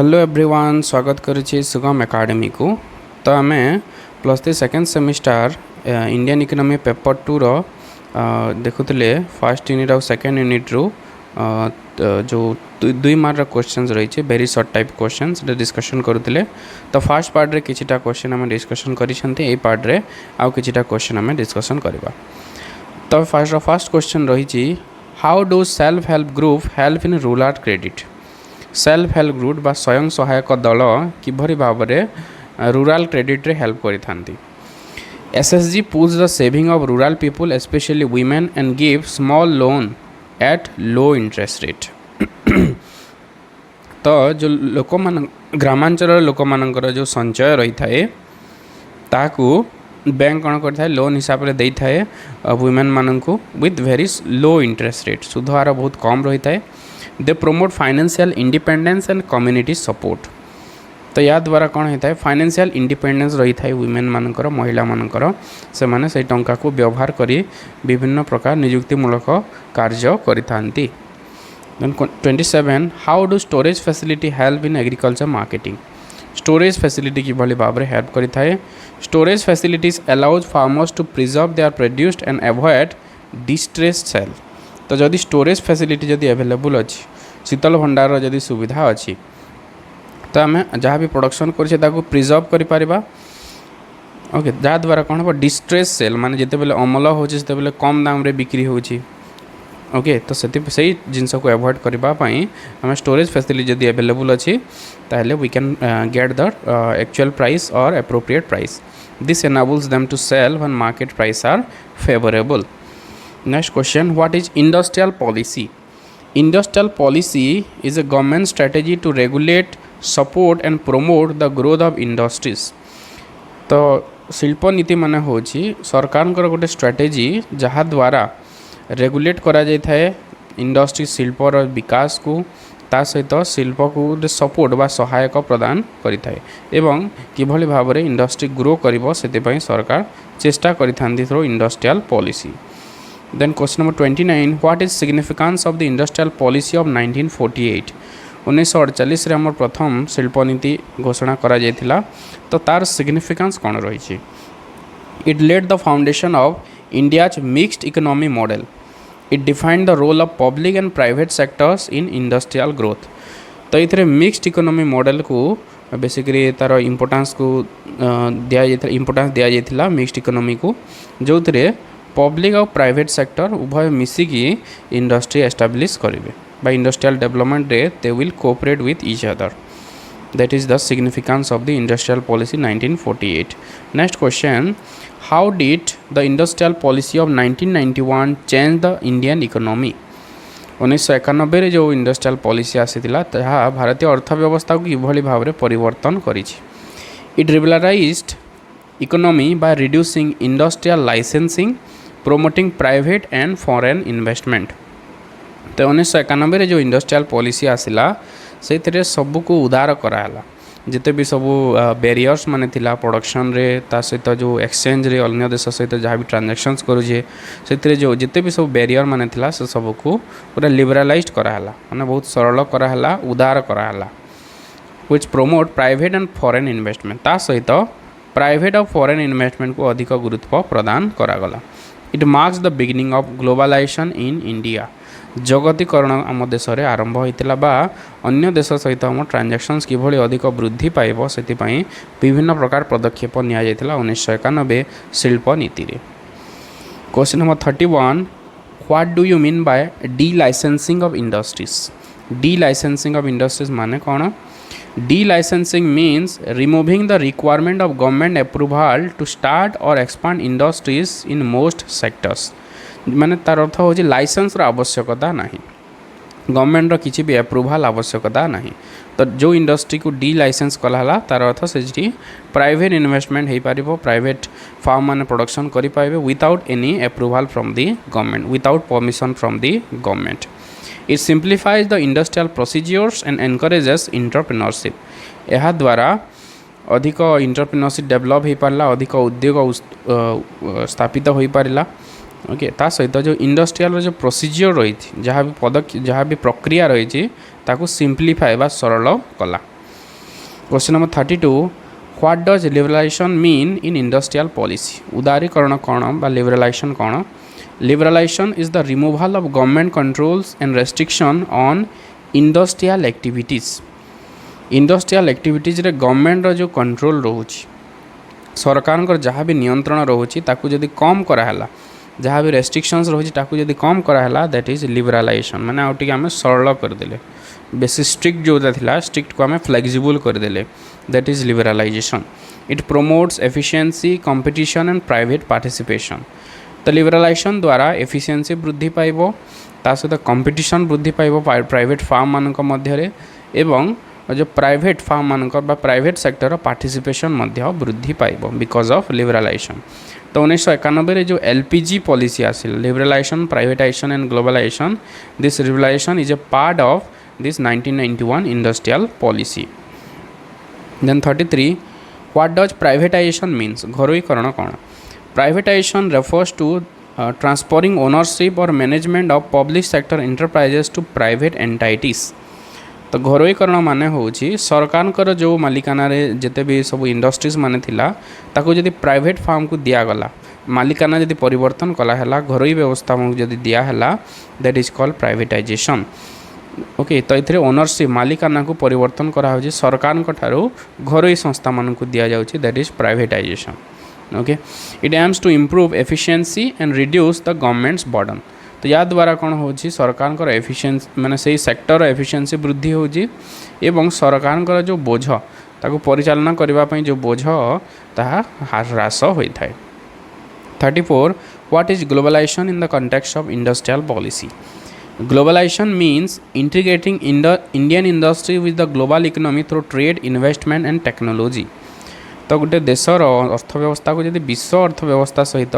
Hello everyone, स्वागत करुच्ची सुगम academy को। तो आम +3 second semester Indian economy paper 2 रो देखुले फर्स्ट यूनिट और सेकेंड यूनिट रू जो 2 मार्क क्वेश्चन रही very short type question discussion करुले। तो फर्स्ट पार्ट रे किछिटा क्वेश्चन आम डिस्कशन करी पार्ट रे आउ किछिटा क्वेश्चन आम डिस्कशन करबा। तो फर्स्ट क्वेश्चन रही how do self help group help in rural credit. Self help group बा स्वयं सहायक दल किभरी भाव में रूरल क्रेडिट रे हेल्प करि थांती। SSG push the saving of rural people specially women and give small loan at low interest rate. तो जो लोक मान ग्रामांचल लोक मानकर जो संचय रही थाए ताकू बैंक कौन करता है लोन हिसाब से दे थाए वुमेन मानक with very low interest rate. सुध हार बहुत कम रही थाए। They promote financial independence and community support. तो या द्वारा कौन होता है फाइनेंशियल इंडिपेंडेंस रही था वुमेन मानकर महिला मानकर से माने से टंका को व्यवहार करी विभिन्न प्रकार नियुक्तिमूलक कार्य करिथांती। 27 how do storage facility help in agriculture marketing. Storage facility की भली भाव में हेल्प करि थाए। Storage facilities allows farmers to preserve their produced and avoid distressed sale. तो जदि स्टोरेज फैसिलिटी जदि अवेलेबल अच्छी शीतल भंडार जदि सुविधा अच्छी तो आम जहाँ भी प्रोडक्शन कर प्रिजर्व करिपारिबा। ओके जहाँ द्वारा कौन हम डिस्ट्रेस सेल माने जिते बेले अमल होते कम दाम रे बिक्री होची। ओके तो से जिनस को अवॉइड करने आम स्टोरेज फैसिलिटी जदि अवेलेबल अच्छी ताहले we can get the actual price और appropriate price. This enables them to sell when market price are favourable. Next question, what is industrial policy? Industrial policy is a government strategy to regulate, support and promote the growth of industries. तो शिल्प नीति माने होची सरकार गोटे strategy जहाँ द्वारा regulate करा जाय थाए इंडस्ट्री शिल्पर विकास को ता सहित शिल्प को सपोर्ट बा सहायक प्रदान करि थाए एवं किभली भाव में इंडस्ट्री ग्रो करिवो सेति सरकार चेष्टा करिथांती through industrial policy. Then question number 29, what is significance of the industrial policy of 1948? 1948 रे हमर प्रथम शिल्प नीति घोषणा करा जायतिला। तो तार सिग्निफिकेंस कौन रही? It laid the foundation of India's mixed economy model. It defined the role of public and private sectors in industrial growth. तो इथरे मिक्स्ड इकोनॉमी मॉडल को बेसिकली तार इम्पोर्टेंस को दिया जायतिला मिक्स्ड इकोनॉमी को जो थे पब्लिक और प्राइवेट सेक्टर उभय मिसिकी इंडस्ट्री एस्टाब्लिश करेंगे बाय इंडस्ट्रियल डेवलपमेंट रे they will cooperate with each other. That is the significance of the industrial policy 1948। Next question, how did the industrial policy of 1991 change the Indian economy. 1991 जो industrial policy आसीथिला ताहा भारतीय अर्थव्यवस्था को किभली भाव में परिवर्तन करिछि। It regularised economy by reducing industrial licensing promoting private and foreign investment. तो 1991 जो इंडस्ट्रियल पॉलिसी आसिला से सबू को उदार कराला जिते भी सब बैरियर्स माने थिला प्रोडक्शन रे ता सहित जो एक्सचेंज रे अन्य देश सहित जहाँ भी ट्रांजैक्शंस करुचे से जो जिते भी सब बैरियर माने थिला से सब को पूरा लिबरालाइज कराला माने बहुत सरल कराला उदार कराला which promote private and foreign investment. ता सहित प्राइवेट और फॉरेन इन्वेस्टमेंट को अधिक गुरुत्व प्रदान करागला। It marks the beginning of globalisation in India. जगतीकरण आम देश में आरंभ होता बा अन्य देश सहित आम ट्रांजैक्शंस किभली अधिक वृद्धि पाइब से विभिन्न प्रकार पदक्षेप निया 1991 शिल्प नीति रे। Question number 31, what do you mean by D licensing of industries. D licensing of industries माने कौन? Delicensing means removing the requirement of government approval to start or expand industries in most sectors. माने तार अर्थ हो licence आवश्यकता नहीं, government किसी भी अप्रूवाल आवश्यकता नहीं। तो जो इंडस्ट्री को डी लाइसेंस कला तार अर्थ से प्राइवेट इन्वेस्टमेंट हो पार प्राइवेट फार्म मैंने प्रोडक्शन करें without any approval from the government without permission from the government. It simplifies the industrial procedures and encourages entrepreneurship. यह द्वारा अधिक इंटरप्रेन्योरशिप डेवलप हो पारा अधिक उद्योग स्थापित हो पारा। ओके ता सहित जो इंडस्ट्रियल जो प्रोसीजर रही जहाँ भी प्रक्रिया रही ताकू सिंप्लीफाई बा सरल कला। Question number 32 what does liberalization mean in industrial policy उदारीकरण कौन बा लिबरलाइजेशन कौन liberalization is the removal of government controls and restriction on industrial activities industrial activities रे गवर्नमेंट रो जो कंट्रोल रोची सरकार जहाँ भी नियंत्रण रोची ताकू जदि कम कराला जहाँ भी रेस्ट्रिक्शंस रोची ताकू जदि कम कराला दैट इज लिबरलाइजेशन माने आउ टिके आमे सरल करदेले बेसी स्ट्रिक्ट जोटा थिला स्ट्रिक्ट को आमे फ्लेक्सिबल करदेले that is liberalization it promotes efficiency competition and private participation तो लिबरलाइजेशन द्वारा एफिशिएंसी वृद्धि पाइबो ता सहित कंपटीशन वृद्धि पाइबो प्राइवेट फार्म मानक मध्यरे एवं जो प्राइवेट फार्म मानक बा प्राइवेट सेक्टर पार्टिसिपेशन मध्य वृद्धि पाइबो बिकॉज ऑफ लिबरलाइजेशन तो 1991 जो एलपीजी पॉलिसी आसिल liberalization privatization and globalization this liberalization is a part of this 1991 industrial policy then 33 what does privatization means घरोईकरण कौन privatization refers to transferring ownership और management of public sector enterprises to private entities तो घरोईकरण माने होची सरकार जो मालिकाना रे जेते भी सब इंडस्ट्रीज माने थिला ताको जदि प्राइवेट फार्म को दिया गला मालिकाना जदि परिवर्तन कला हला घरोई व्यवस्था में जदि दिया हला that is called privatisation okay तो इथरे ओनरशिप मालिकाना को परिवर्तन करा होची सरकार को ठारो घरोई संस्था मान को दिया जाउची that is privatization okay it aims to improve efficiency and reduce the government's burden तो या द्वारा कौन हो सरकार एफिशिएंसी माने से सेक्टर एफिशिएंसी वृद्धि होची एवं सरकार जो बोझ ताको परिचालना करने जो बोझ ताहा ह्रास होता है 34 what is globalization in the context of industrial policy globalization means integrating Indian industry with the global economy through trade investment and technology तो गोटे देशर अर्थव्यवस्था को जब विश्व अर्थव्यवस्था सहित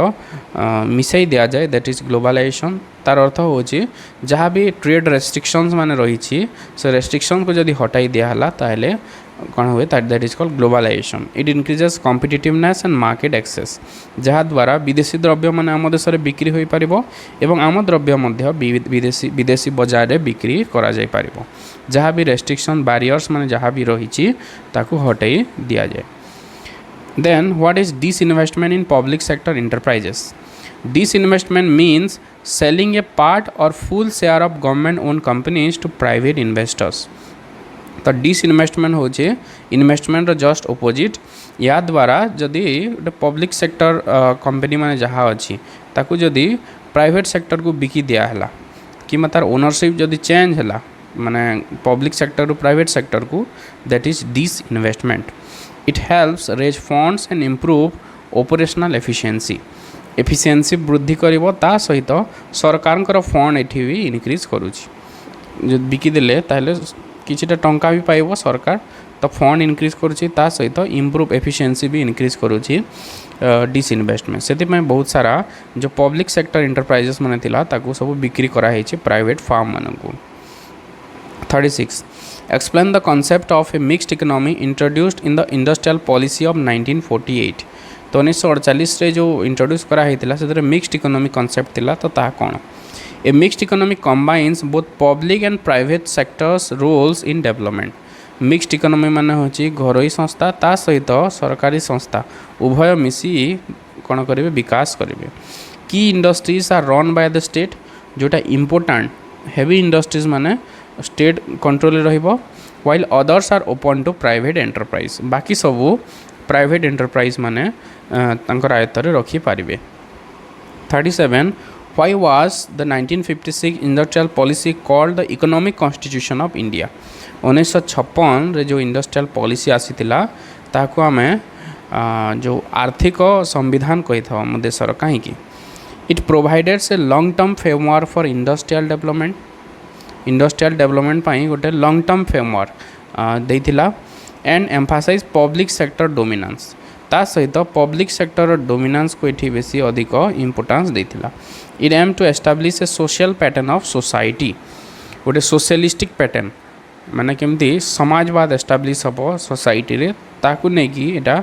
मिसाई दि जाए दैट इज ग्लोबलाइजेशन तार अर्थ हो जहाँ भी ट्रेड रेस्ट्रिक्शंस माने रही से रेस्ट्रिक्शन को जब हटाई दिहला ताहले कौन हुए that is called globalization it increases competitiveness and market access जहाँ द्वारा विदेशी द्रव्य माने आम देश में बिक्री हो पारिबो एवं आम द्रव्य मध्य विदेशी बजार में बिक्री करा जाय पारिबो जहाँ भी रेस्ट्रिक्शन बैरियर्स माने जहाँ भी रही ताकू हटाई दि जाए Then what is disinvestment in public sector enterprises? Disinvestment means selling a part or full share of government owned companies to private investors. तो disinvestment हो इन्वेस्टमेंट जस्ट ऑपोजिट या द्वारा जदि पब्लिक सेक्टर कंपनी माने जहाँ अच्छी ताकू जदि प्राइवेट सेक्टर को बिकी दिया है कि तार ओनरशिप जदि चेंज है माने पब्लिक सेक्टर रू प्राइवेट सेक्टर को that is disinvestment it helps raise funds and improve operational efficiency वृद्धि करिवो ता सहित सरकार फंड एठी भी इनक्रीज करुची जो बिकिदेले ताहले किछिटा टंका भी पाइबो सरकार तो फंड इनक्रीज करुची ता सहित इम्प्रूव एफिशिएंसी भी इनक्रीज करुची डिसइन्वेस्टमेंट से बहुत सारा जो पब्लिक सेक्टर एंटरप्राइजेस माने थिला ताकू सब बिक्री करा हेछि private farm Manku 36 Explain the concept of a mixed economy introduced in the industrial policy of 1948 तो 1948 रे जो इंट्रोड्यूस करा हेतिला से मिक्स्ड इकोनॉमी कॉन्सेप्ट थिला तो ता कोन a mixed economy combines both public and private sectors roles in development mixed economy माने होची घरोई संस्था ता सहित सरकारी संस्था उभय मिसी कोन करिवे विकास करिवे की industries are run by the state जोटा इंपोर्टेंट हेवी इंडस्ट्रीज माने स्टेट कंट्रोल रहिबो while others are open to private enterprise बाकी सबू प्राइवेट एंटरप्राइज माने तांकर आयत्तरे रखी पारिबे 37 why was the 1956 industrial policy called the economic constitution of India 1956 रे जो इंडस्ट्रियल पॉलिसी आसीतिला ताको आमे जो आर्थिक संविधान कहि था हम देशर काहेकि it provides a long term framework for industrial development पाई गोटे लॉन्ग टर्म फ्रेमवर्क देइथिला and emphasize public sector dominance ता सहित पब्लिक सेक्टर डोमिनेंस को एठी बेसी अधिक इंपोर्टेंस देइथिला it aim to establish a social pattern of society गोटे सोशलिस्टिक पैटर्न माने केमती समाजवाद एस्टाब्लिश हम सोसाइटी रे ताकू नहीं कि एटा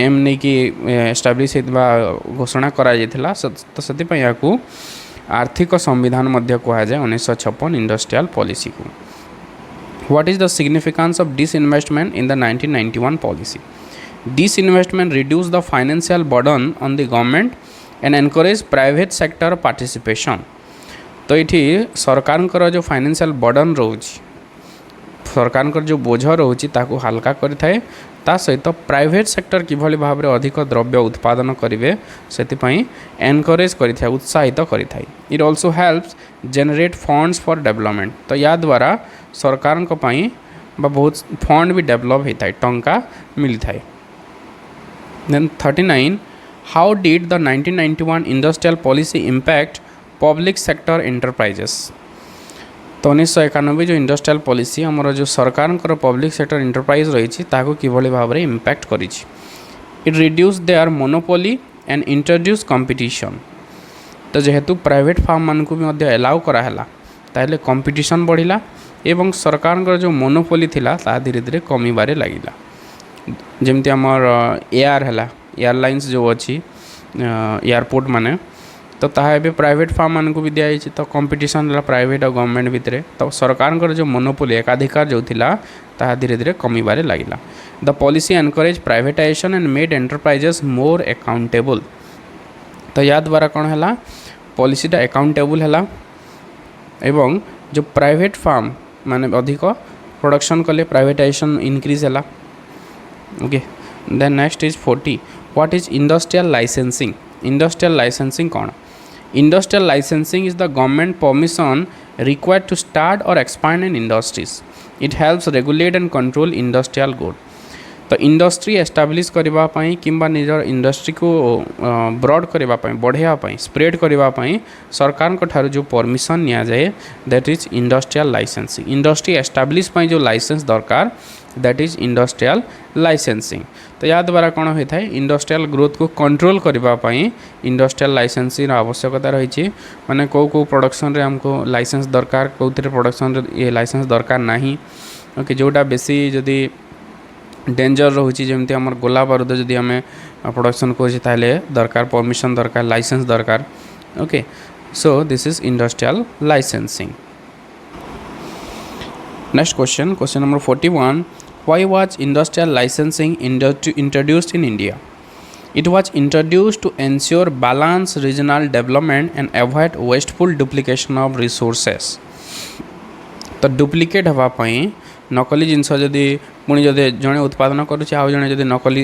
एम नहीं कि एस्टाब्लिश घोषणा करा जाइथिला तो सेति याकू आर्थिक संविधान मध्य कहा जाए 1956 इंडस्ट्रियल पॉलिसी को What is the significance of disinvestment in the 1991 policy? Disinvestment reduced the financial burden on the government and encouraged private sector participation. तो ये सरकार जो फाइनेंशियल बर्डन रोच सरकार जो बोझ रोचे ताकू हल्का करें ता सहित प्राइवेट सेक्टर किभली भाव में अधिक द्रव्य उत्पादन करेंगे से एनकरेज करें उत्साहित करें. It also helps generate funds for development. तो या द्वारा सरकार बहुत फंड भी डेवलप होता है टंका मिलता है. Then 39 how did the 1991 industrial policy impact public sector enterprises. तो 1991 जो इंडस्ट्रियल पॉलिसी आमर जो सरकार पब्लिक सेक्टर एंटरप्राइज रही किभली भाव में इम्पैक्ट करी. It reduce there monopoly and introduce competition. तो जेहेतु प्राइवेट फार्म मान को भी एलाउ कराला ताहले कंपटीशन बढ़िला एवं सरकार जो मोनोपोली थिला ता धीरे धीरे कमिबारे लागिला. जमती आमर एयर है एयरलाइंस जो अच्छी एयरपोर्ट माने तो ताहा एबे प्राइवेट फार्म मान को भी दिया जाइए. तो कंपटीशन प्राइवेट और गवर्नमेंट भितर तो सरकार जो मोनोपोली एकाधिकार जो थिला ताहा धीरे धीरे कमिबारे लागिला. The policy encourage privatisation and made enterprises more accountable. तो या द्वारा कौन है पॉलिसीटा अकाउंटेबल है एवं जो प्राइवेट फार्म माने अधिक प्रोडक्शन कले प्राइवेटाइजेशन इनक्रीज है. Okay then next is 40 what is industrial licensing. Industrial licensing कौन. Industrial licensing is the government permission required to start और expand in industries. It helps regulate and control industrial good. तो industry establish करने किंबा निजर industry को broad करने बढ़ावाई spread करने सरकार ठार जो परमिशन नि जाए that is industrial licensing. Industry establish जो लाइसेंस दरकार दैट इज इंडस्ट्रियल लाइसेंसिंग. तो या द्वारा कौन होता है इंडस्ट्रियल ग्रोथ को कंट्रोल करने इंडस्ट्रियल लाइसेंसिंग आवश्यकता रही. माने कौ प्रोडक्शन रे हमको लाइसेंस दरकार कौन प्रोडक्शन ये लाइसेंस दरकार नहीं. ओके जोटा बेसी जदि डेंजर रोचे जमती आम गोला बारूद जदि आम प्रोडक्शन करें दरकार परमिशन दरकार लाइसेंस दरकार. Okay so this is industrial licensing. Next question number 41 why was industrial licensing introduced in India. It was introduced to ensure balanced regional development and avoid wasteful duplication of resources. तो duplicate हाँपाई नकली जिनस जदि पुणी जदि जड़े उत्पादन करुचे आउ जड़े जदि नकली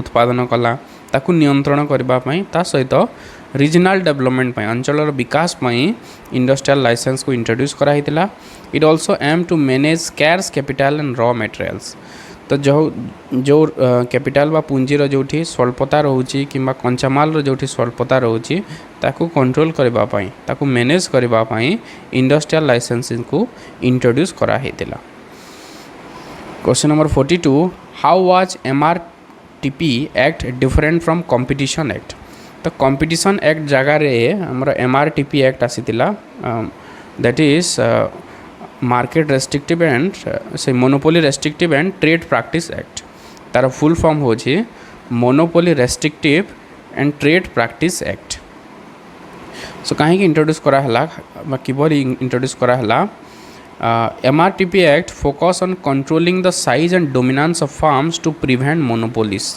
उत्पादन कला ताकू नियंत्रण करने ता सहित रीजनल डेवलपमेंट अंचल विकास इंडस्ट्रियल लाइसेंस को इंट्रोड्यूस कराइला. It also aim to manage scarce capital and raw materials. तो जो कैपिटल बा पुंजीर जो स्वल्पता रोचे कि कंचामाल जो स्वल्पता रोचे ताकू कंट्रोल करने ताकू मैनेज करने इंडस्ट्रियल लाइसेंसिंग को इंट्रोड्यूस कराइला. Question number 42 how was MRTP act different from competition act. तो कंपटीशन एक्ट जगार आमर MRTP एक्ट आसीला that is market restrictive and से monopoly restrictive and trade practice act. तार फुल फॉर्म हो monopoly restrictive and trade practice act. सो कहीं introduce कराला किभली इंट्रोड्यूस कराला. MRTP act focus on controlling the size and dominance of firms to prevent monopolies.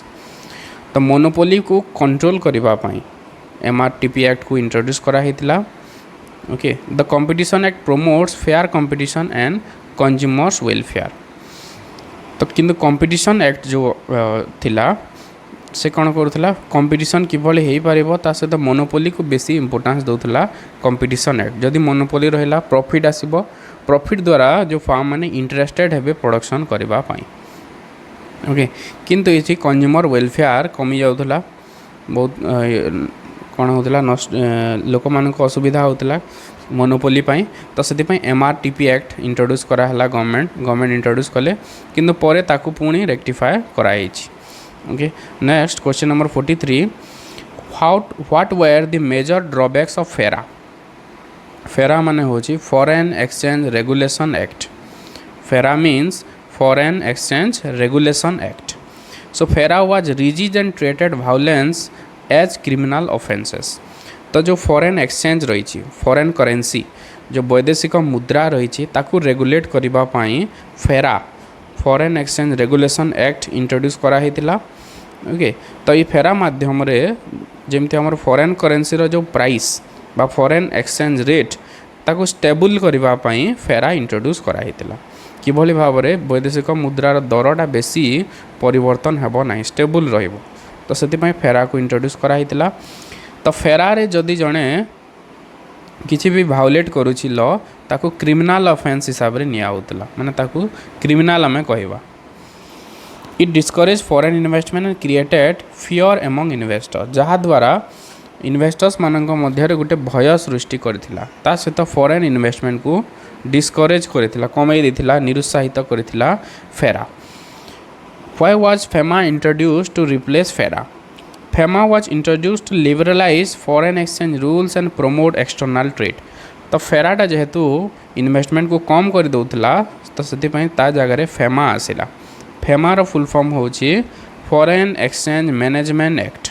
तो monopoly को control करने MRTP एक्ट को इंट्रोड्यूस कराइला. Okay the competition act promotes fair competition and consumers welfare. तो किंतु कंपटीशन एक्ट जो थिला से कौन करूला कंपटीशन किभली हो पार ता सहित मोनोपोली को बेसी इंपोर्टेंस दूसरा कंपटीशन एक्ट. जदि मोनोपोली रहा प्रॉफिट आसब प्रॉफिट द्वारा जो फार्म मैंने इंटरेस्टेड हे प्रोडक्शन करने. ओके किंतु ये कंज्यूमर वेलफेयर कमी जाऊला बहुत कौन होता नष्ट लोक मान असुविधा होता मोनोपोली पाई. तो से MRTP एक्ट इंट्रोड्यूस कराला गवर्नमेंट इंट्रोड्यूस कले किंतु परे ताकू पुणी रेक्टिफाए कराई. Okay next question number 43 what were the major drawbacks of FERA. FERA माने होची foreign exchange regulation act. FERA means foreign exchange regulation act. So FERA was rigid and treated violence as criminal offences. तो जो foreign exchange रही foreign currency जो वैदेशिक मुद्रा रही ताकू रेगुलेट करबा पई FERA foreign exchange regulation act introduce कराइला। ओके, तो ये फेरा माध्यम रे जेमती हमर फॉरेन करेंसी रो जो प्राइस बा फॉरेन एक्सचेंज रेट ताकू स्टेबल करबा पई फेरा इंट्रोड्यूस कराइला। किभली भाव में वैदेशिक मुद्रार दरटा बेसी परिवर्तन हेबो नाही, स्टेबल रहिबो। तो से फेरा को इंट्रोड्यूस कराइला। तो फेरा रे जदि जड़े किसी भी भायोलेट करुछि लॉ ताकू क्रिमिनल ऑफेंस हिसाब रे निया होतला, माने ताकू क्रिमिनल हमें कहवा। It discourage foreign investment and created fear among investor, जहाँ द्वारा इन्वेस्टर्स मानक मध्य गोटे भय सृष्टि करथिला। ता सहित फॉरेन इन्वेस्टमेंट को डिस्करेज करथिला, कमई देथिला, निरुत्साहित करथिला फेरा। Why was FEMA introduced to replace FERA? FEMA was introduced to liberalize foreign exchange rules and promote external trade. तो फेरा टा जेहेतु इन्वेस्टमेंट को कम कर दउथला तो से ता जगह फेमा आसिला। फेमा रो फुल फॉर्म होची foreign exchange management act,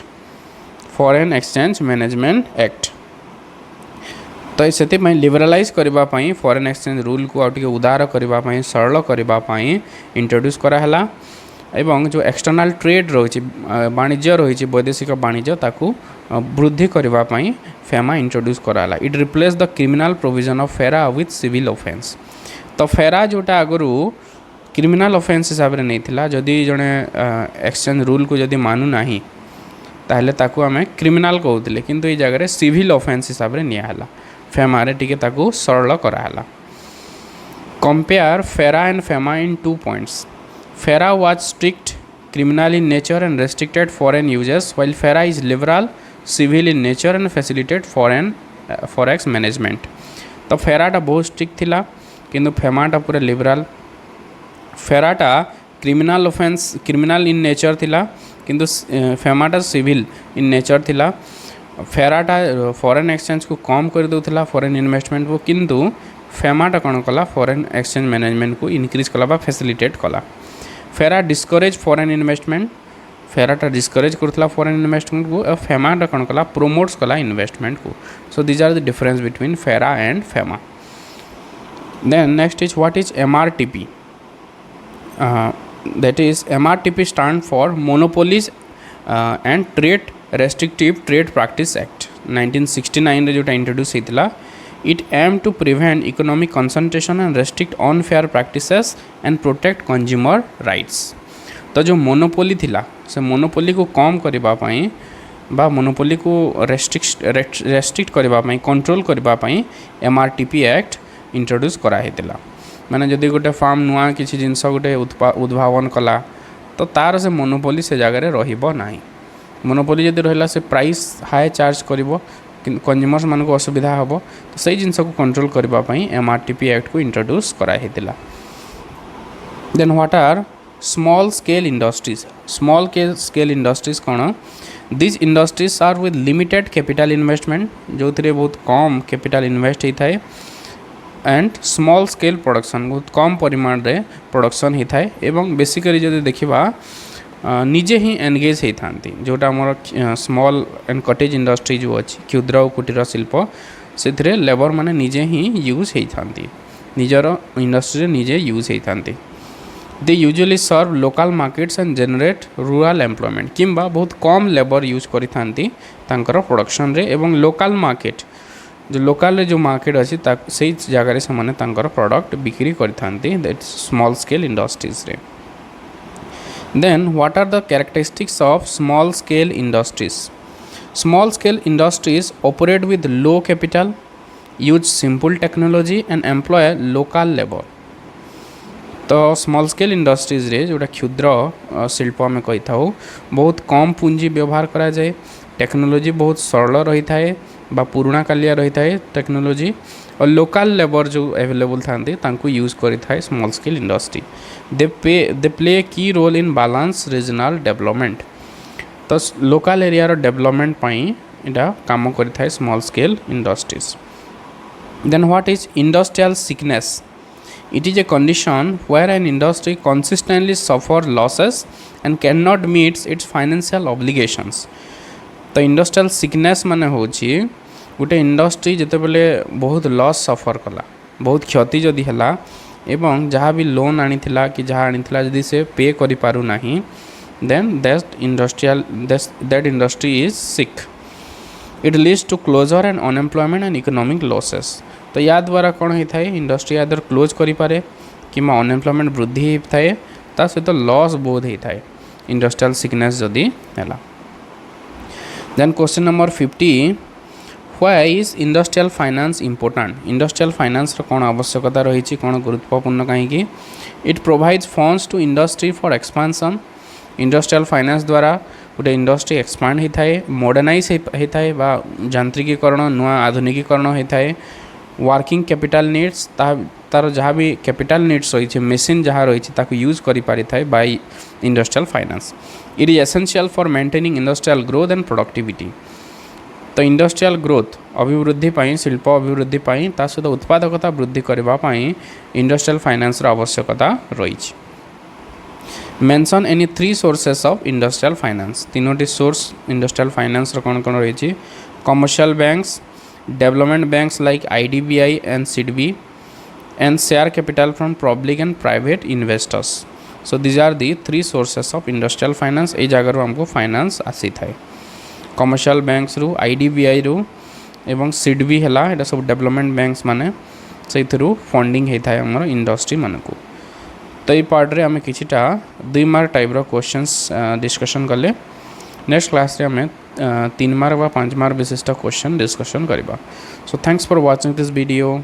foreign exchange management act. तो से लिबरालाइज करबा पई फॉरेन एक्सचेंज रूल को आउटे उदार करबा पई, सरल करबा पई इंट्रोड्यूस कराहला। एवं जो एक्सटर्नाल ट्रेड रही वाणिज्य रही वैदेशिक वाणिज्य ताकू वृद्धि करबा पई फेमा इंट्रोड्यूस कराला। It replace the criminal provision of फेरा विथ सिविल ऑफेंस। तो फेरा जोटा आगरू क्रिमिनल ऑफेंस हिसाब रे नहीं थिला, जदि जड़े एक्सचेंज रूल को जदि मानु नाही ताहले ताकू आमे क्रिमिनल कहउतिले, किंतु ए जगह सिविल ऑफेंस हिसाब रे नियाला। फेमा रे टिके ताकू सरल कराला। कंपेयर फेरा and FEMA in 2 points. FERA was strict, criminal in nature and restricted foreign uses, while FERA is liberal, civil in nature and facilitate foreign forex management. तो FERA टा बहुत स्ट्रिक्ट थिला किंतु FEMA टा पूरा लिबराल। FERA टा criminal offence criminal in nature थिला किंतु FEMA टा सिविल इन नेचर थिला। FERA टा फॉरेन एक्सचेंज को कम कर दउथला फॉरेन इन्वेस्टमेंट को, किंतु FEMA टा कौन कला फॉरेन एक्सचेंज मैनेजमेंट को इनक्रीज कला बा फैसिलिटेट कला। फेरा डिस्करेज फॉरेन इन्वेस्टमेंट, फेरा टा डिस्करेज करथला फॉरेन इन्वेस्टमेंट को, और फेमा टा कौन कला प्रोमोट्स कला इन्वेस्टमेंट को। So these are the difference between FERA and FEMA. Then next is what is MRTP। That is MRTP stand for monopolies and trade restrictive trade practice act 1969 रे जोटा introduce होइतला। It aimed to prevent economic concentration and restrict unfair practices and protect consumer rights. तो जो monopoly थिला से monopoly को कम करबा पई बा मोनोपोली को रेस्ट्रिक्ट करबा पई, कंट्रोल करबा पई MRTP एक्ट इंट्रोड्यूस करा हेतिला। माने जदि गोटे फार्म नुआ किछि जिंस गोटे उद्भावन कला तो तार से मोनोपोली से जगह रे रहिबो नाही। मोनोपोली जदि रहिला से प्राइस हाई चार्ज करिवो, कंज्यूमर्स मान को असुविधा हम, तो सही जिनस को कंट्रोल करने MRTP एक्ट को इंट्रोड्यूस कराइला। Then what are small scale industries. Small scale industries कौन? This industries are with limited capital investment, जो थे बहुत कम कैपिटल इन्वेस्ट होता है, एंड स्मॉल स्केल प्रोडक्शन, बहुत कम परिमाण रे प्रोडक्शन होता है। एवं बेसिकली जब देखा निजे ही एनगेज होता है, जोटा आमर स्मॉल एंड कटेज इंडस्ट्री जो अच्छी क्षुद्र और कुटीर शिल्प से लेबर माने निजे ही यूज होता है, निजर इंडस्ट्री निजे यूज होता है। They usually serve local markets and generate rural employment, किंबा बहुत कम लेबर यूज करथांती तांकर प्रोडक्शन रे, एवं लोकल मार्केट जो लोकल जो मार्केट अच्छी से जगह से माने तांकर प्रोडक्ट बिक्री करथांती, दैट स्मॉल स्केल इंडस्ट्रीज रे। Then what are the characteristics of small scale industries? Small scale industries operate with low capital, use simple technology and employ local labor. तो स्मॉल स्केल इंडस्ट्रीज रे जोटा क्षुद्र शिल्प आम कही था बहुत कम पूंजी व्यवहार करा जाए, टेक्नोलोजी बहुत सरल रही थाए बा पुराणा कालिया रही थाए टेक्नोलोजी, और लोकल लेबर जो अवेलेबल था यूज करी थाए small scale industry. They play a key role in balance regional development. तो लोकल एरिया रो डेवलपमेंट पाई इटा काम करी थाए small scale industries. Then what is industrial sickness? It is a condition where an industry consistently suffers losses and cannot meet its financial obligations. तो industrial sickness माने होची गोटे इंडस्ट्री जिते बेले बहुत लॉस सफर कला बहुत क्षति जदि है एवं जहाँ भी लोन आनी कि जहाँ आनी जदि से पे करि पारु नाही then that industry is sick it leads to closure and unemployment and economic losses. तो या द्वारा कौन होता है इंडस्ट्री आदर क्लोज करें कि अनएम्प्लॉयमेंट वृद्धि होता है ता सहित लॉस बहुत होता है इंडस्ट्रियल सिकनेस जदि है। Then question number 50 why is industrial finance important industrial finance कौन आवश्यकता रही कौन गुरुत्वपूर्ण कहीं it provides funds to industry for expansion industrial finance द्वारा गोटे इंडस्ट्री एक्सपांड होता है मॉडर्नाइज होता है बा यांत्रिकीकरण नुआ आधुनिकीकरण होता है वर्किंग कैपिटल नीड्स तार जहाँ भी कैपिटल नीड्स रही मेसीन जहाँ रही यूज करि पारि थाए by industrial finance it is essential for maintaining industrial growth and productivity. तो इंडस्ट्रियल ग्रोथ अभिवृद्धि पाई शिल्प अभिवृद्धि पाई ता सहित उत्पादकता वृद्धि करने इंडस्ट्रियल फाइनेंस आवश्यकता रही। Mention any 3 sources of industrial finance तीनोटी सोर्स इंडस्ट्रियल फाइनेंस कौन कौन रही commercial banks development banks like IDBI and SIDBI and share capital from public and private investors. So these are the 3 sources of industrial finance ए जगह हमको finance आसी थाए commercial banks रु IDBI रु एवं SIDBI है ये सब डेवलपमेंट बैंक्स माने से फंडिंग होता है आमर इंडस्ट्री मान को। तो ये पार्ट रे आम किछिटा 2 मार्क टाइप रो क्वेश्चंस डिस्कशन कले नेक्स्ट क्लास रे आम 3 मार्क व 5 मार्क विशिष्ट क्वेश्चन डिस्कशन करबा। So thanks for watching this video.